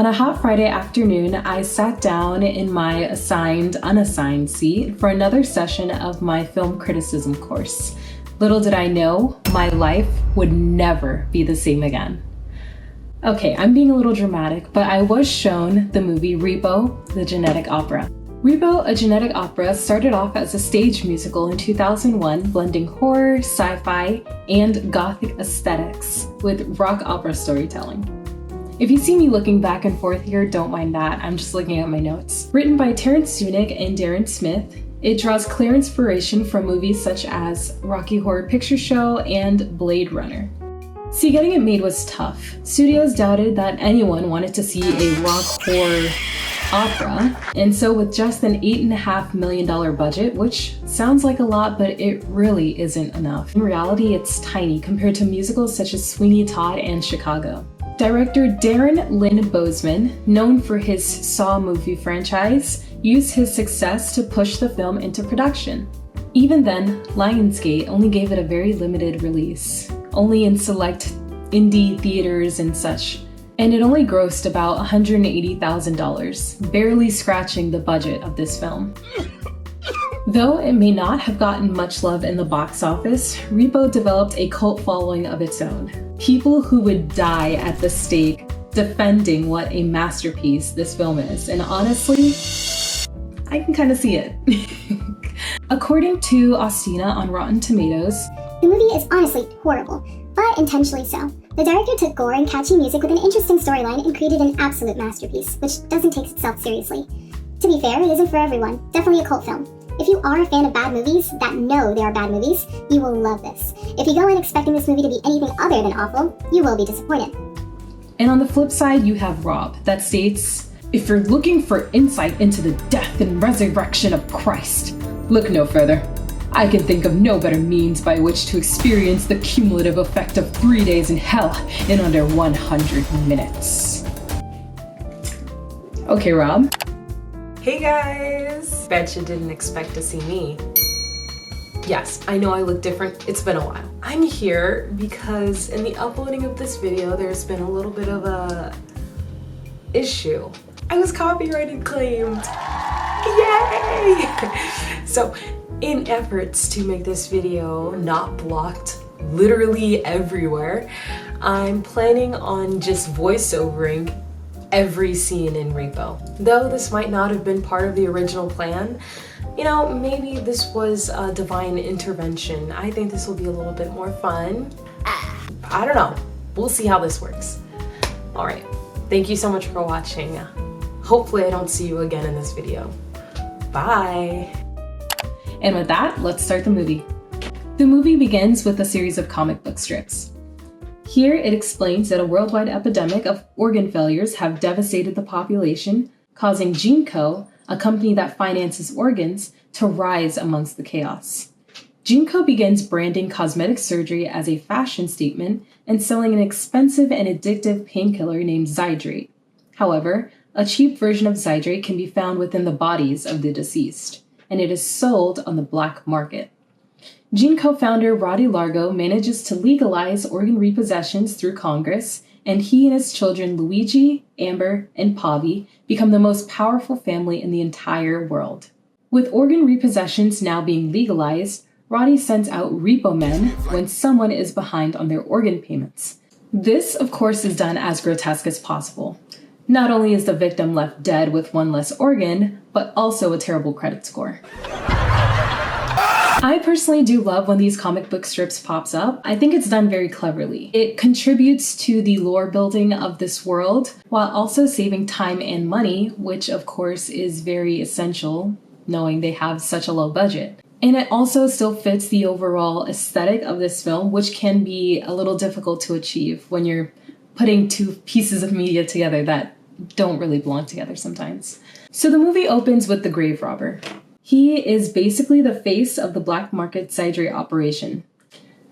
On a hot Friday afternoon, I sat down in my assigned, unassigned seat for another session of my film criticism course. Little did I know, my life would never be the same again. Okay, I'm being a little dramatic, but I was shown the movie Repo, the Genetic Opera. Repo, a Genetic Opera, started off as a stage musical in 2001, blending horror, sci-fi, and gothic aesthetics with rock opera storytelling. If you see me looking back and forth here, don't mind that, I'm just looking at my notes. Written by Terrence Sunick and Darren Smith, it draws clear inspiration from movies such as Rocky Horror Picture Show and Blade Runner. See, getting it made was tough. Studios doubted that anyone wanted to see a rock horror opera, and so with just an $8.5 million budget, which sounds like a lot, but it really isn't enough. In reality, it's tiny compared to musicals such as Sweeney Todd and Chicago. Director Darren Lynn Bousman, known for his Saw movie franchise, used his success to push the film into production. Even then, Lionsgate only gave it a very limited release, only in select indie theaters and such, and it only grossed about $180,000, barely scratching the budget of this film. Though it may not have gotten much love in the box office, Repo developed a cult following of its own. People who would die at the stake defending what a masterpiece this film is. And honestly, I can kind of see it. According to Austina on Rotten Tomatoes, the movie is honestly horrible, but intentionally so. The director took gore and catchy music with an interesting storyline and created an absolute masterpiece, which doesn't take itself seriously. To be fair, it isn't for everyone. Definitely a cult film. If you are a fan of bad movies that know they are bad movies, you will love this. If you go in expecting this movie to be anything other than awful, you will be disappointed. And on the flip side, you have Rob, that states, if you're looking for insight into the death and resurrection of Christ, look no further. I can think of no better means by which to experience the cumulative effect of 3 days in hell in under 100 minutes. Okay, Rob. Hey guys! Bet you didn't expect to see me. Yes, I know I look different. It's been a while. I'm here because in the uploading of this video, there's been a little bit of a issue. I was copyrighted claimed. Yay! So, in efforts to make this video not blocked literally everywhere, I'm planning on just voiceovering every scene in Repo. Though this might not have been part of the original plan, you know, maybe this was a divine intervention. I think this will be a little bit more fun. I don't know. We'll see how this works. All right. Thank you so much for watching. Hopefully I don't see you again in this video. Bye. And with that, let's start the movie. The movie begins with a series of comic book strips. Here it explains that a worldwide epidemic of organ failures have devastated the population, causing GeneCo, a company that finances organs, to rise amongst the chaos. GeneCo begins branding cosmetic surgery as a fashion statement and selling an expensive and addictive painkiller named Zydrate. However, a cheap version of Zydrate can be found within the bodies of the deceased, and it is sold on the black market. GeneCo founder Roddy Largo manages to legalize organ repossessions through Congress, and he and his children Luigi, Amber, and Pavi become the most powerful family in the entire world. With organ repossessions now being legalized, Roddy sends out repo men when someone is behind on their organ payments. This, of course, is done as grotesque as possible. Not only is the victim left dead with one less organ, but also a terrible credit score. I personally do love when these comic book strips pops up. I think it's done very cleverly. It contributes to the lore building of this world while also saving time and money, which of course is very essential knowing they have such a low budget. And it also still fits the overall aesthetic of this film, which can be a little difficult to achieve when you're putting two pieces of media together that don't really belong together sometimes. So the movie opens with the grave robber. He is basically the face of the black market Zydrate operation.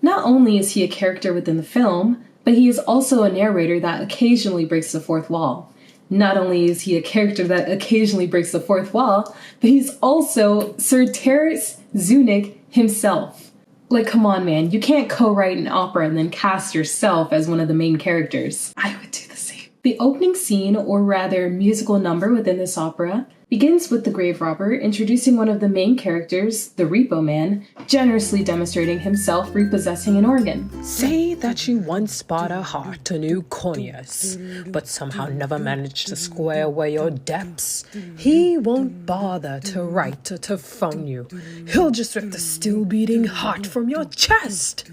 Not only is he a character within the film, but he is also a narrator that occasionally breaks the fourth wall. Not only is he a character that occasionally breaks the fourth wall, but he's also Sir Terrence Sunick himself. Like, come on, man, you can't co-write an opera and then cast yourself as one of the main characters. I would do the same. The opening scene, or rather musical number within this opera, begins with the grave robber introducing one of the main characters, the Repo Man, generously demonstrating himself repossessing an organ. Say that you once bought a heart to new corneas, but somehow never managed to square away your debts. He won't bother to write or to phone you. He'll just rip the still beating heart from your chest.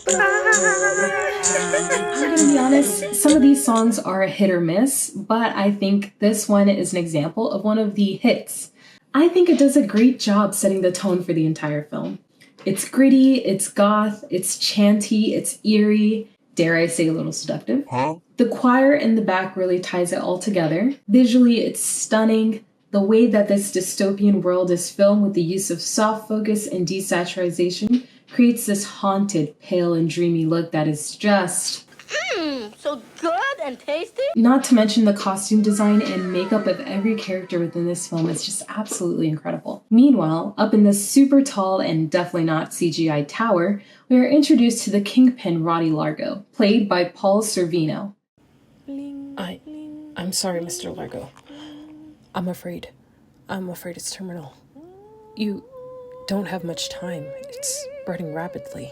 I'm gonna be honest, some of these songs are a hit or miss, but I think this one is an example of one of the hits. I think it does a great job setting the tone for the entire film. It's gritty, it's goth, it's chanty, it's eerie, dare I say a little seductive. The choir in the back really ties it all together. Visually, it's stunning. The way that this dystopian world is filmed with the use of soft focus and desaturation creates this haunted, pale, and dreamy look that is just... so good and tasty? Not to mention the costume design and makeup of every character within this film is just absolutely incredible. Meanwhile, up in this super tall and definitely not CGI tower, we are introduced to the kingpin Roddy Largo, played by Paul Sorvino. I'm sorry, Mr. Largo. I'm afraid it's terminal. You don't have much time. It's spreading rapidly.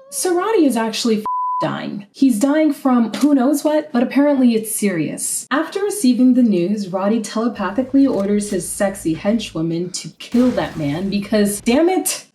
So Roddy is actually dying. He's dying from who knows what, but apparently it's serious. After receiving the news, Roddy telepathically orders his sexy henchwoman to kill that man because, damn it,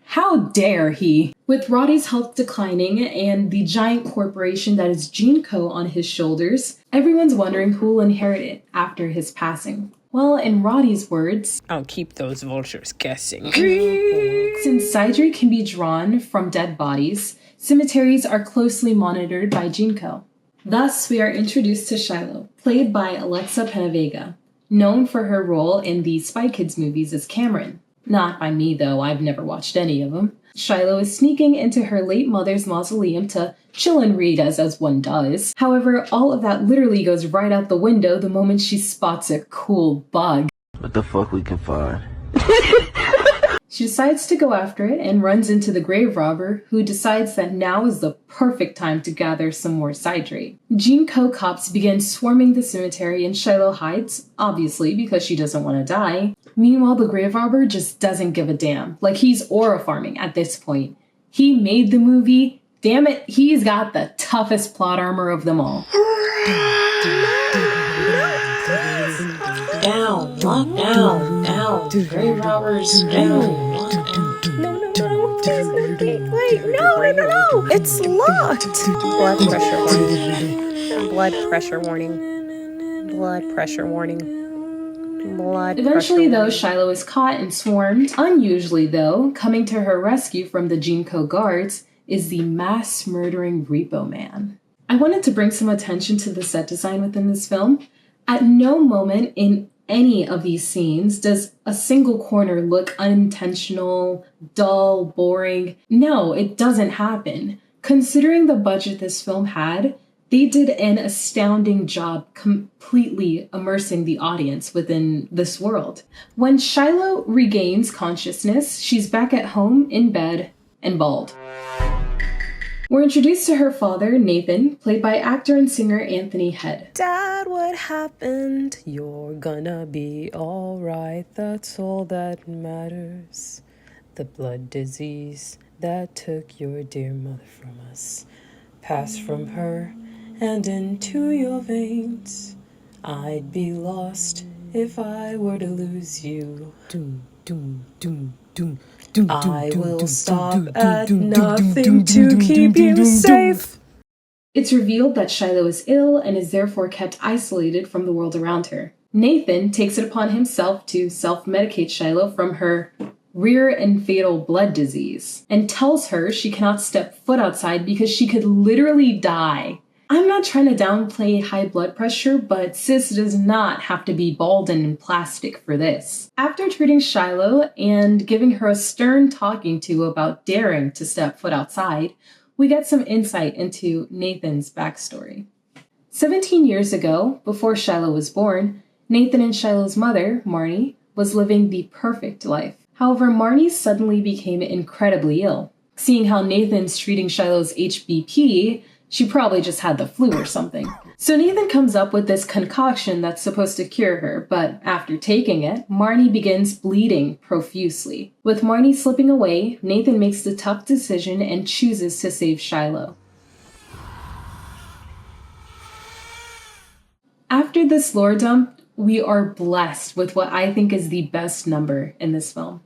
how dare he? With Roddy's health declining and the giant corporation that is GeneCo on his shoulders, everyone's wondering who will inherit it after his passing. Well, in Roddy's words, I'll keep those vultures guessing. since Sidri can be drawn from dead bodies, cemeteries are closely monitored by GeneCo. Thus, we are introduced to Shiloh, played by Alexa Penavega, known for her role in the Spy Kids movies as Cameron. Not by me, though, I've never watched any of them. Shiloh is sneaking into her late mother's mausoleum to chill and read as one does. However, all of that literally goes right out the window the moment she spots a cool bug. What the fuck we can find? She decides to go after it and runs into the grave robber, who decides that now is the perfect time to gather some more citrate. GeneCo cops begin swarming the cemetery and Shiloh hides, obviously because she doesn't want to die. Meanwhile, the grave robber just doesn't give a damn, like he's aura farming at this point. He made the movie, damn it, he's got the toughest plot armor of them all. Down, lock down, grave robbers, down. No. Wait, no. It's locked. Blood pressure warning. Blood pressure warning. Blood pressure warning. Blood Eventually, pressure though, warning. Shiloh is caught and swarmed. Unusually, though, coming to her rescue from the GeneCo guards is the mass-murdering Repo Man. I wanted to bring some attention to the set design within this film. At no moment in any of these scenes does a single corner look unintentional, dull, boring. No, it doesn't happen. Considering the budget this film had, they did an astounding job completely immersing the audience within this world. When Shiloh regains consciousness, she's back at home in bed and bald. We're introduced to her father, Nathan, played by actor and singer Anthony Head. Dad, what happened? You're gonna be alright, that's all that matters. The blood disease that took your dear mother from us passed from her and into your veins. I'd be lost if I were to lose you. I will stop at nothing to keep you safe. It's revealed that Shiloh is ill and is therefore kept isolated from the world around her. Nathan takes it upon himself to self-medicate Shiloh from her rare and fatal blood disease and tells her she cannot step foot outside because she could literally die. I'm not trying to downplay high blood pressure, but sis does not have to be bald and in plastic for this. After treating Shiloh and giving her a stern talking to about daring to step foot outside, we get some insight into Nathan's backstory. 17 years ago, before Shiloh was born, Nathan and Shiloh's mother, Marnie, was living the perfect life. However, Marnie suddenly became incredibly ill. Seeing how Nathan's treating Shiloh's HBP, she probably just had the flu or something. So Nathan comes up with this concoction that's supposed to cure her, but after taking it, Marnie begins bleeding profusely. With Marnie slipping away, Nathan makes the tough decision and chooses to save Shiloh. After this lore dump, we are blessed with what I think is the best number in this film.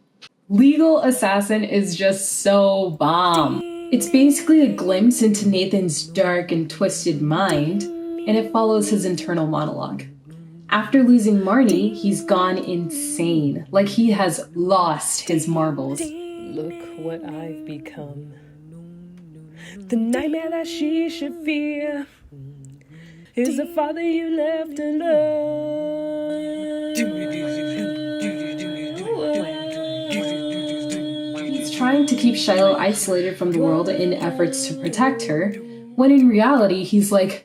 Legal Assassin is just so bomb. It's basically a glimpse into Nathan's dark and twisted mind, and it follows his internal monologue. After losing Marnie, he's gone insane, like he has lost his marbles. Look what I've become. The nightmare that she should fear is the father you left alone. He's trying to keep Shiloh isolated from the world in efforts to protect her, when in reality he's like,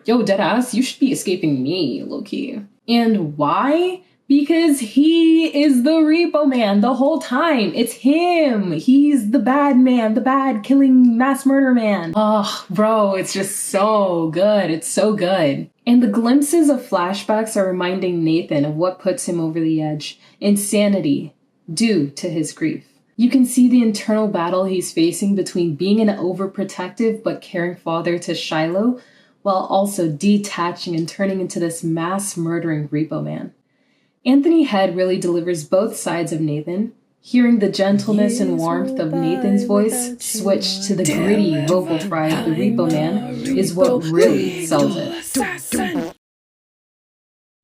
yo, deadass, you should be escaping me, low-key. And why? Because he is the Repo Man the whole time. It's him. He's the bad man, the bad killing mass murder man. Oh, bro, it's just so good. It's so good. And the glimpses of flashbacks are reminding Nathan of what puts him over the edge. Insanity, due to his grief. You can see the internal battle he's facing between being an overprotective but caring father to Shiloh, while also detaching and turning into this mass-murdering Repo Man. Anthony Head really delivers both sides of Nathan. Hearing the gentleness and warmth of Nathan's voice switch to the gritty vocal fry of the Repo Man is what really sells it.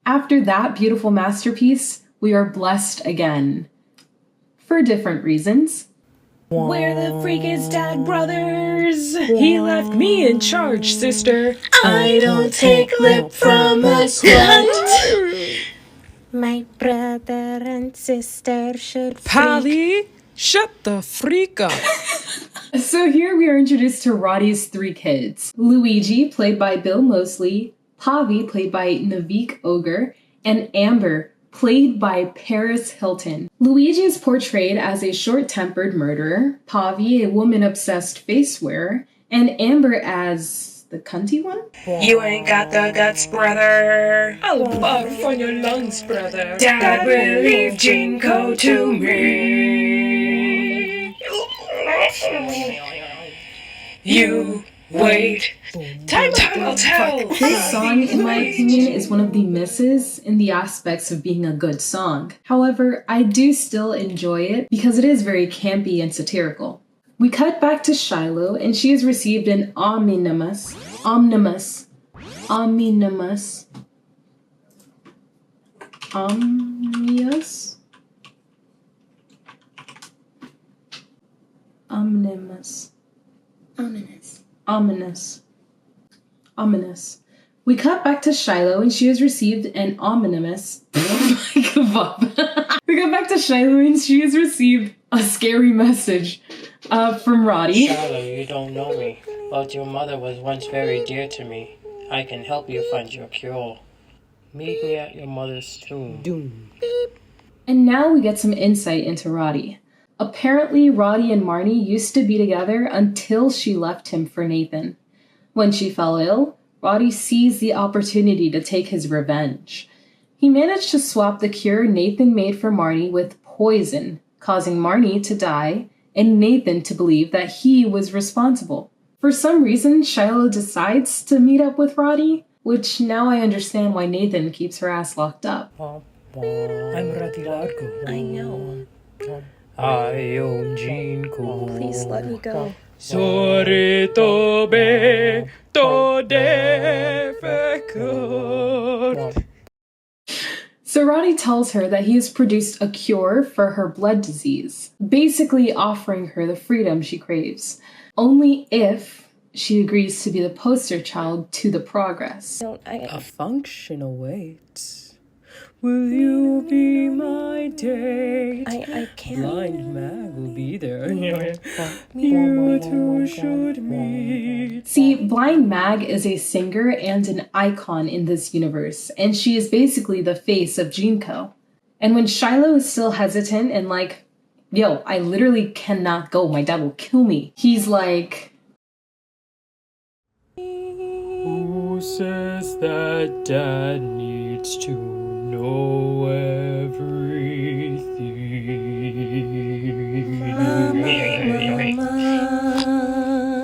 After that beautiful masterpiece, we are blessed again. For different reasons. We're the freaking Stag Brothers. He left me in charge, sister. I don't take lip from a slut. My brother and sister should freak. Polly, shut the freak up. So here we are introduced to Roddy's three kids. Luigi, played by Bill Moseley, Pavi, played by Navik Ogre, and Amber, played by Paris Hilton. Luigi is portrayed as a short-tempered murderer, Pavi a woman-obsessed face wearer, and Amber as the cunty one? You ain't got the guts, brother. I'll barf on your lungs, brother. Dad will leave Jinko to me. You wait. Time will tell. This song, in my opinion, is one of the misses in the aspects of being a good song. However, I do still enjoy it because it is very campy and satirical. We cut back to Shiloh, and she has received an ominous ominous. We cut back to Shiloh, and she has received an ominous. I give up. We cut back to Shiloh, and she has received a scary message from Roddy. Shiloh, you don't know me, but your mother was once very dear to me. I can help you find your cure. Meet me at your mother's tomb. And now we get some insight into Roddy. Apparently, Roddy and Marnie used to be together until she left him for Nathan. When she fell ill, Roddy seized the opportunity to take his revenge. He managed to swap the cure Nathan made for Marnie with poison, causing Marnie to die, and Nathan to believe that he was responsible. For some reason, Shiloh decides to meet up with Roddy, which now I understand why Nathan keeps her ass locked up. I'm Roddy Largo. I know. I own Jinko. Please let me go. Sorry to be to difficult. So Roddy tells her that he has produced a cure for her blood disease, basically offering her the freedom she craves, only if she agrees to be the poster child to the progress. A function awaits. Will you be my date? I can't. Blind Mag will be there. You two should meet. See, Blind Mag is a singer and an icon in this universe, and she is basically the face of Jinko. And when Shiloh is still hesitant and like, yo, I literally cannot go. My dad will kill me. He's like, Who says that dad needs to know everything?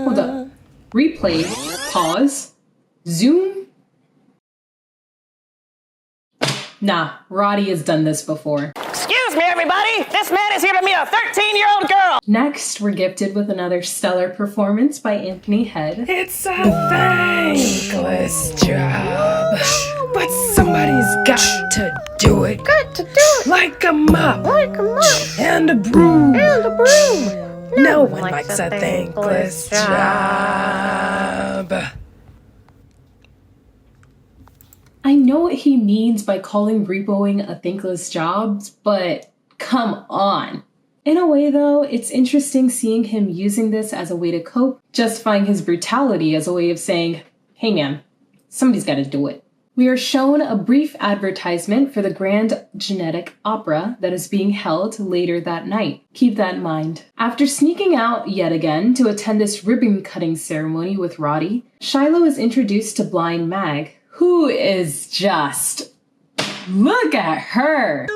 hold up. Replay, pause, zoom. Nah, Roddy has done this before. Excuse me, everybody. This man is here to meet a 13-year-old girl. Next, we're gifted with another stellar performance by Anthony Head. It's a thankless job, but somebody's got to do it. Like a mop. And a broom. No one likes a thankless job. I know what he means by calling repoing a thankless job, but come on. In a way, though, it's interesting seeing him using this as a way to cope, justifying his brutality as a way of saying, hey man, somebody's got to do it. We are shown a brief advertisement for the Grand Genetic Opera that is being held later that night. Keep that in mind. After sneaking out yet again to attend this ribbon-cutting ceremony with Roddy, Shiloh is introduced to Blind Mag, who is just... look at her!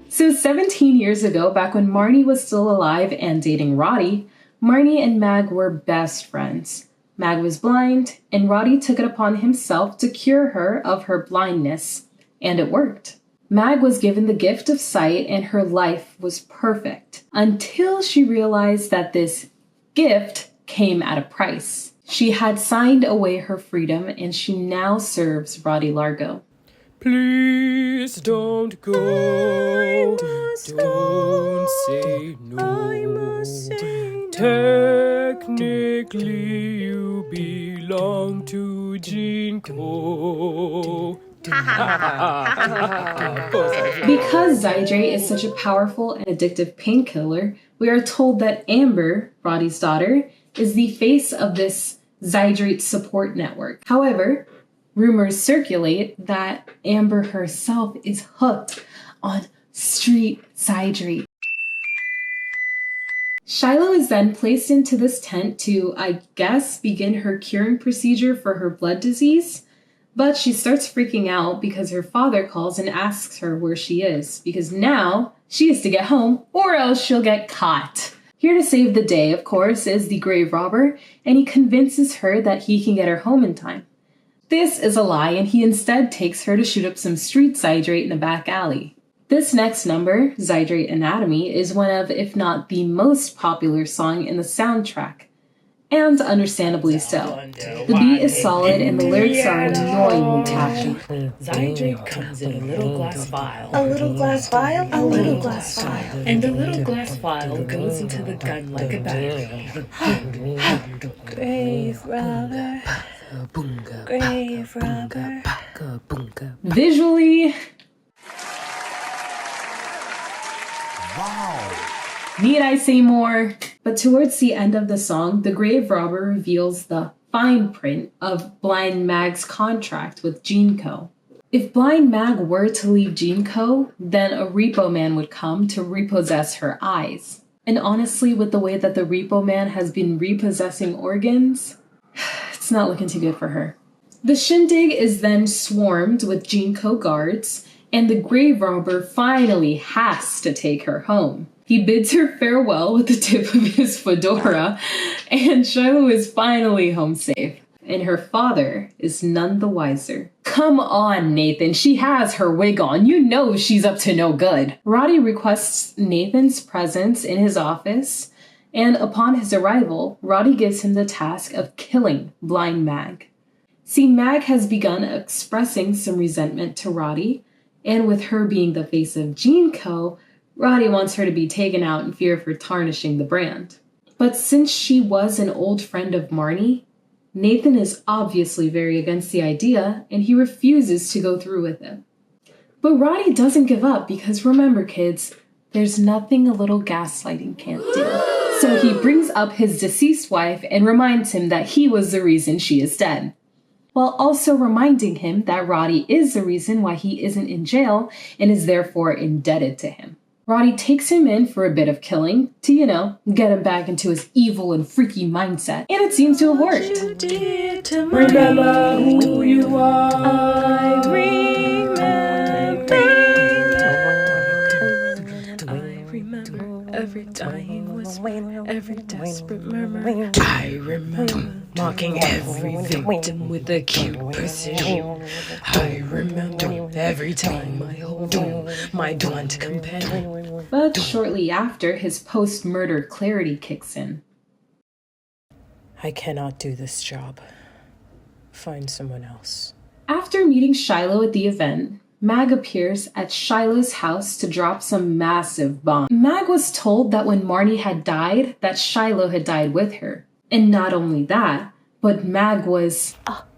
So 17 years ago, back when Marnie was still alive and dating Roddy, Marnie and Mag were best friends. Mag was blind, and Roddy took it upon himself to cure her of her blindness, and it worked. Mag was given the gift of sight, and her life was perfect, until she realized that this gift came at a price. She had signed away her freedom, and she now serves Roddy Largo. Please don't go. Don't say no. Technically, you belong to Jinko. Because Zydrate is such a powerful and addictive painkiller, we are told that Amber, Roddy's daughter, is the face of this Zydrate support network. However, rumors circulate that Amber herself is hooked on street Zydrate. Shiloh is then placed into this tent to, I guess, begin her curing procedure for her blood disease, but she starts freaking out because her father calls and asks her where she is, because now she has to get home or else she'll get caught. Here to save the day, of course, is the grave robber, and he convinces her that he can get her home in time. This is a lie, and he instead takes her to shoot up some street Zydrate in a back alley. This next number, Zydrate Anatomy, is one of, if not the most popular song in the soundtrack, and understandably so. The beat is solid and the lyrics are annoyingly catchy. Zydrate comes in a little glass vial. A little glass vial? A little glass vial. And the little glass vial goes into the gun like a battery. Grave robber. Grave robber. Visually, wow. Need I say more? But towards the end of the song, the grave robber reveals the fine print of Blind Mag's contract with Jinko. If Blind Mag were to leave Jinko, then a Repo Man would come to repossess her eyes. And honestly, with the way that the Repo Man has been repossessing organs, it's not looking too good for her. The shindig is then swarmed with Jinko guards, and the grave robber finally has to take her home. He bids her farewell with the tip of his fedora, and Shiloh is finally home safe. And her father is none the wiser. Come on, Nathan, she has her wig on. You know she's up to no good. Roddy requests Nathan's presence in his office, and upon his arrival, Roddy gives him the task of killing Blind Mag. See, Mag has begun expressing some resentment to Roddy, and with her being the face of Jinko, Roddy wants her to be taken out in fear of her tarnishing the brand. But since she was an old friend of Marnie, Nathan is obviously very against the idea, and he refuses to go through with it. But Roddy doesn't give up because remember, kids, there's nothing a little gaslighting can't do. So he brings up his deceased wife and reminds him that he was the reason she is dead. while also reminding him that Roddy is the reason why he isn't in jail and is therefore indebted to him. Roddy takes him in for a bit of killing to, get him back into his evil and freaky mindset, and it seems to have worked. Remember who you are. I remember every dying whisper, every desperate murmur. I remember mocking every victim with acute precision. I remember every time I hold my blunt companion. But shortly after, his post-murder clarity kicks in. I cannot do this job. Find someone else. After meeting Shiloh at the event, Mag appears at Shiloh's house to drop some massive bomb. Mag was told that when Marnie had died, that Shiloh had died with her. And not only that, but Mag was...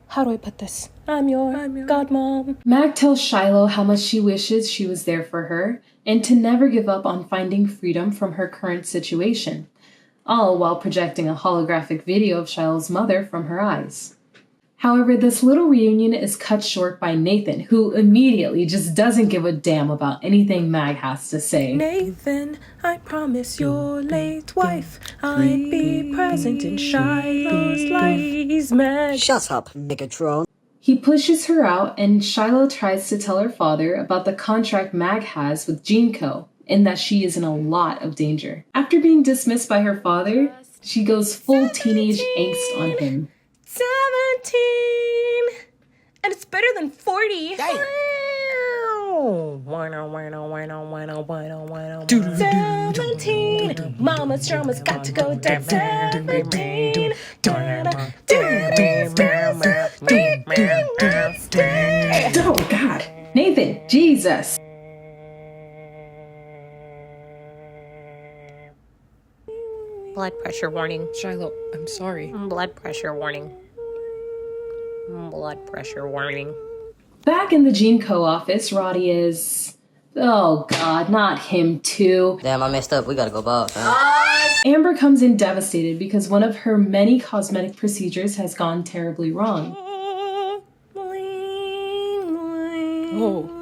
How do I put this? I'm your godmom. Mag tells Shiloh how much she wishes she was there for her and to never give up on finding freedom from her current situation, all while projecting a holographic video of Shiloh's mother from her eyes. However, this little reunion is cut short by Nathan, who immediately just doesn't give a damn about anything Mag has to say. Nathan, I promise your late wife I'd be present in Shiloh's life. Mag. Shut up, Megatron. He pushes her out, and Shiloh tries to tell her father about the contract Mag has with GeneCo, and that she is in a lot of danger. After being dismissed by her father, she goes full teenage angst on him. 17! And it's better than 40. Damn. 17! Mama's drama's got to go down. 17! Oh, God. Nathan, Jesus. Blood pressure warning. Shiloh, I'm sorry. Blood pressure warning. Blood pressure warning. Back in the GeneCo office, Roddy is... Oh, God, not him, too. Damn, I messed up. We gotta go back. Amber comes in devastated because one of her many cosmetic procedures has gone terribly wrong. Oh.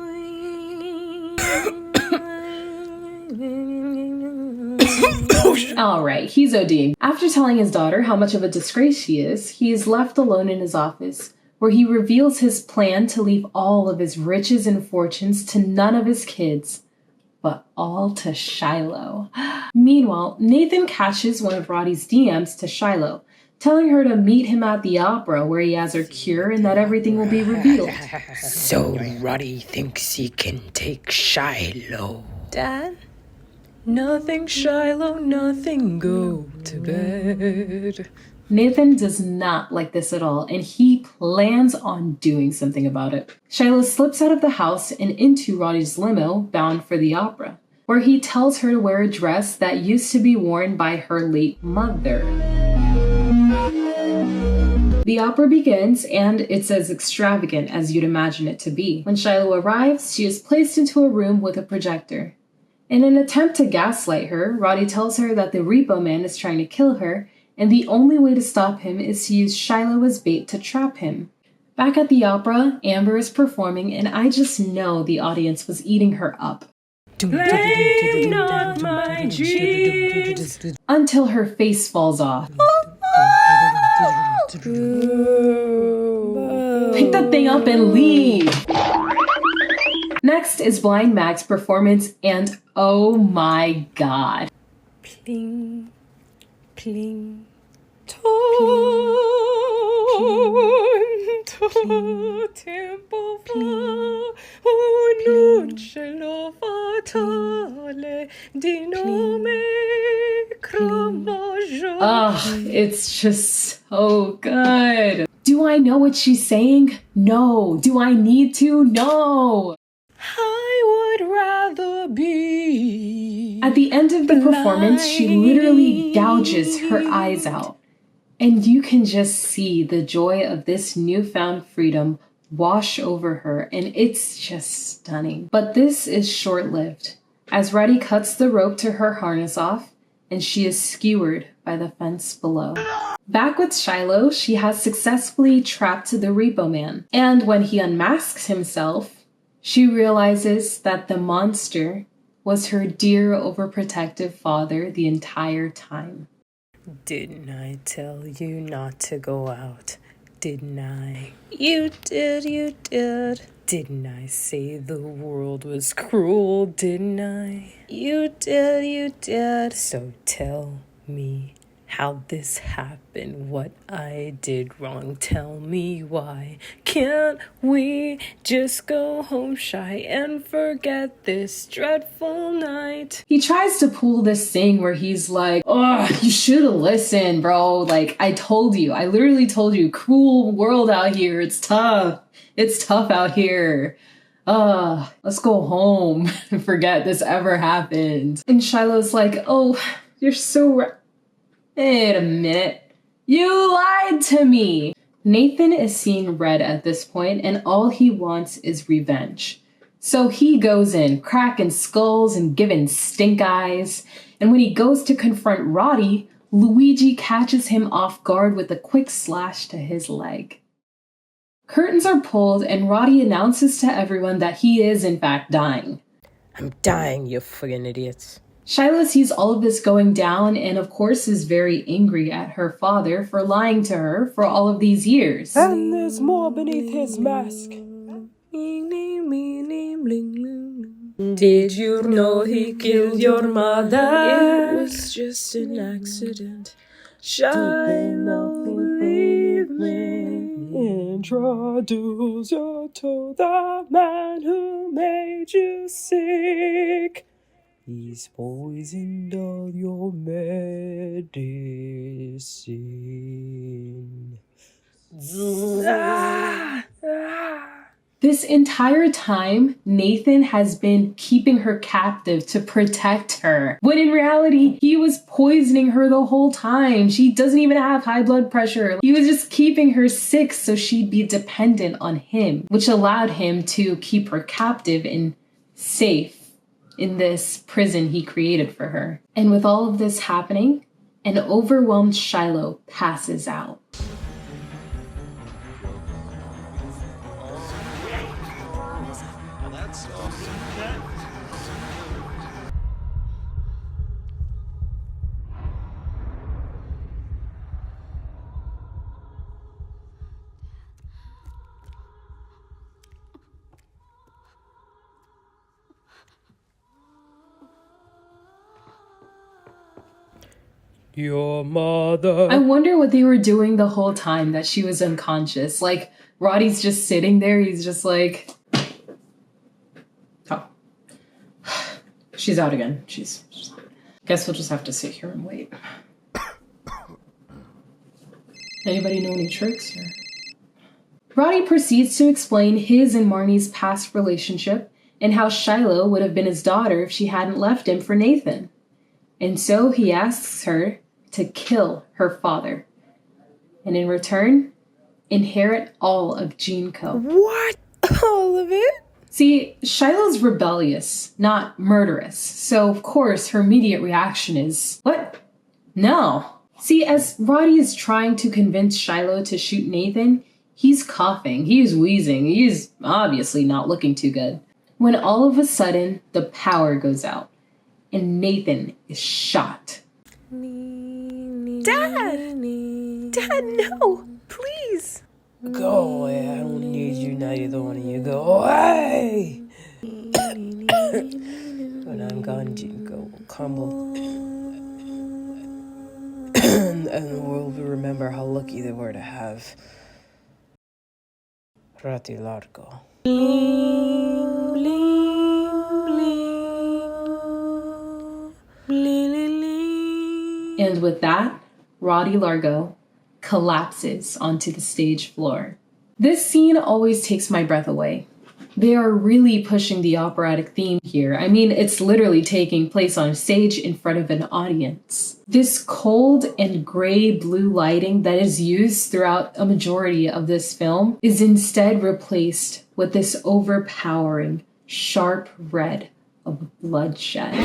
Alright, he's ODing. After telling his daughter how much of a disgrace she is, he is left alone in his office, where he reveals his plan to leave all of his riches and fortunes to none of his kids, but all to Shiloh. Meanwhile, Nathan catches one of Roddy's DMs to Shiloh, telling her to meet him at the opera where he has her cure and that everything will be revealed. So Roddy thinks he can take Shiloh. Dad? Nothing, Shiloh, nothing, go to bed. Nathan does not like this at all, and he plans on doing something about it. Shiloh slips out of the house and into Roddy's limo, bound for the opera, where he tells her to wear a dress that used to be worn by her late mother. The opera begins, and it's as extravagant as you'd imagine it to be. When Shiloh arrives, she is placed into a room with a projector. In an attempt to gaslight her, Roddy tells her that the Repo Man is trying to kill her, and the only way to stop him is to use Shiloh as bait to trap him. Back at the opera, Amber is performing, and I just know the audience was eating her up. Blame not my dreams. Until her face falls off. Pick that thing up and leave! Next is Blind Mag's performance, and oh my God. Pling, pling, tempo un cielo fatale di nome cromojo. It's just so good. Do I know what she's saying? No. Do I need to? No. I would rather be. At the end of the performance, she literally gouges her eyes out. And you can just see the joy of this newfound freedom wash over her, and it's just stunning. But this is short-lived, as Roddy cuts the rope to her harness off, and she is skewered by the fence below. Back with Shiloh, she has successfully trapped the Repo Man. And when he unmasks himself, she realizes that the monster was her dear overprotective father the entire time. Didn't I tell you not to go out? Didn't I? You did, you did. Didn't I say the world was cruel? Didn't I? You did, you did. So tell me how this happened, what I did wrong. Tell me why. Can't we just go home shy and forget this dreadful night? He tries to pull this thing where he's like, oh, you should have listened, bro. Like, I told you. I literally told you. Cruel world out here. It's tough. It's tough out here. Let's go home and forget this ever happened. And Shiloh's like, oh, you're so right. Wait a minute. You lied to me. Nathan is seeing red at this point, and all he wants is revenge. So he goes in, cracking skulls and giving stink eyes. And when he goes to confront Roddy, Luigi catches him off guard with a quick slash to his leg. Curtains are pulled, and Roddy announces to everyone that he is, in fact, dying. I'm dying, you friggin' idiots. Shiloh sees all of this going down and, of course, is very angry at her father for lying to her for all of these years. And there's more beneath his mask. Did you know he killed your mother? It was just an accident. Shiloh, believe me. Introduce you to the man who made you sick. He's poisoned all your medicine. This entire time, Nathan has been keeping her captive to protect her, when in reality, he was poisoning her the whole time. She doesn't even have high blood pressure. He was just keeping her sick so she'd be dependent on him, which allowed him to keep her captive and safe in this prison he created for her. And with all of this happening, an overwhelmed Shiloh passes out. Your mother. I wonder what they were doing the whole time that she was unconscious. Like, Roddy's just sitting there, he's just like, oh. She's out again. She's guess we'll just have to sit here and wait. Anybody know any tricks? Or? Roddy proceeds to explain his and Marnie's past relationship and how Shiloh would have been his daughter if she hadn't left him for Nathan. And so he asks her to kill her father, and in return, inherit all of Gene Co. What? All of it? See, Shiloh's rebellious, not murderous, so of course her immediate reaction is, what? No. See, as Roddy is trying to convince Shiloh to shoot Nathan, he's coughing, he's wheezing, he's obviously not looking too good. When all of a sudden, the power goes out, and Nathan is shot. Dad! Dad, no! Please! Go away, I don't need you, neither one of you. Go away! When I'm gone, Jinko will crumble. And the world will remember how lucky they were to have Rati Largo. Bling, bling, bling. And with that, Roddy Largo collapses onto the stage floor. This scene always takes my breath away. They are really pushing the operatic theme here. I mean, it's literally taking place on a stage in front of an audience. This cold and gray-blue lighting that is used throughout a majority of this film is instead replaced with this overpowering, sharp red of bloodshed.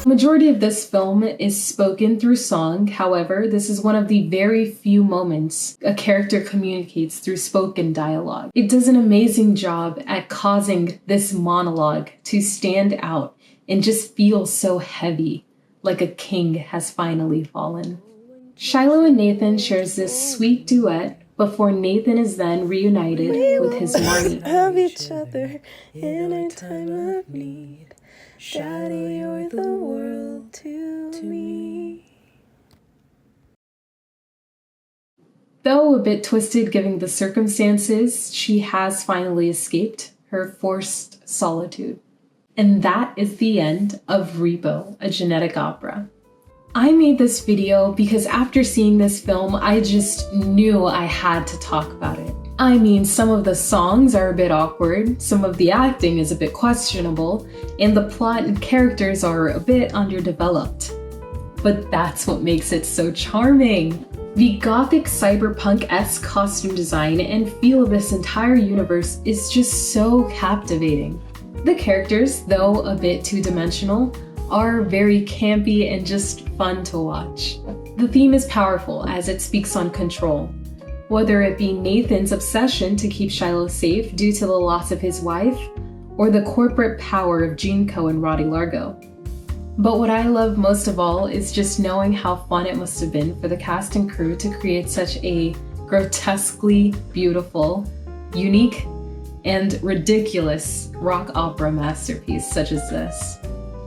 Majority of this film is spoken through song. However, this is one of the very few moments a character communicates through spoken dialogue. It does an amazing job at causing this monologue to stand out and just feel so heavy, like a king has finally fallen. Shiloh and Nathan shares this sweet duet before Nathan is then reunited with his Marnie. Of each other in a time of need. Shawty, you're the world to me. Though a bit twisted given the circumstances, she has finally escaped her forced solitude. And that is the end of Repo, a genetic opera. I made this video because after seeing this film, I just knew I had to talk about it. I mean, some of the songs are a bit awkward, some of the acting is a bit questionable, and the plot and characters are a bit underdeveloped. But that's what makes it so charming. The gothic cyberpunk-esque costume design and feel of this entire universe is just so captivating. The characters, though a bit two-dimensional, are very campy and just fun to watch. The theme is powerful as it speaks on control. Whether it be Nathan's obsession to keep Shiloh safe due to the loss of his wife, or the corporate power of Junko and Roddy Largo. But what I love most of all is just knowing how fun it must have been for the cast and crew to create such a grotesquely beautiful, unique, and ridiculous rock opera masterpiece such as this.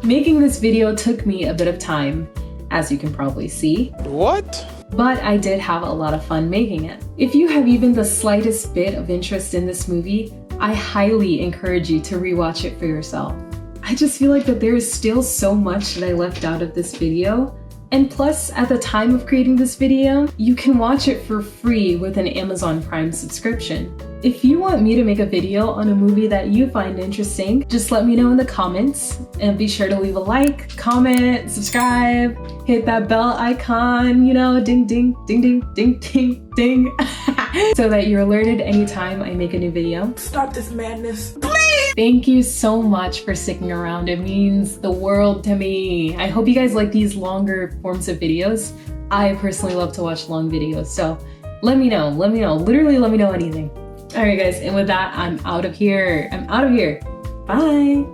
Making this video took me a bit of time, as you can probably see. What? But I did have a lot of fun making it. If you have even the slightest bit of interest in this movie, I highly encourage you to rewatch it for yourself. I just feel like that there is still so much that I left out of this video. And plus, at the time of creating this video, you can watch it for free with an Amazon Prime subscription. If you want me to make a video on a movie that you find interesting, just let me know in the comments, and be sure to leave a like, comment, subscribe, hit that bell icon, you know, ding ding, ding ding, ding ding, ding, so that you're alerted anytime I make a new video. Stop this madness, please! Thank you so much for sticking around. It means the world to me. I hope you guys like these longer forms of videos. I personally love to watch long videos, so let me know, literally let me know anything. All right guys, and with that, I'm out of here. Bye.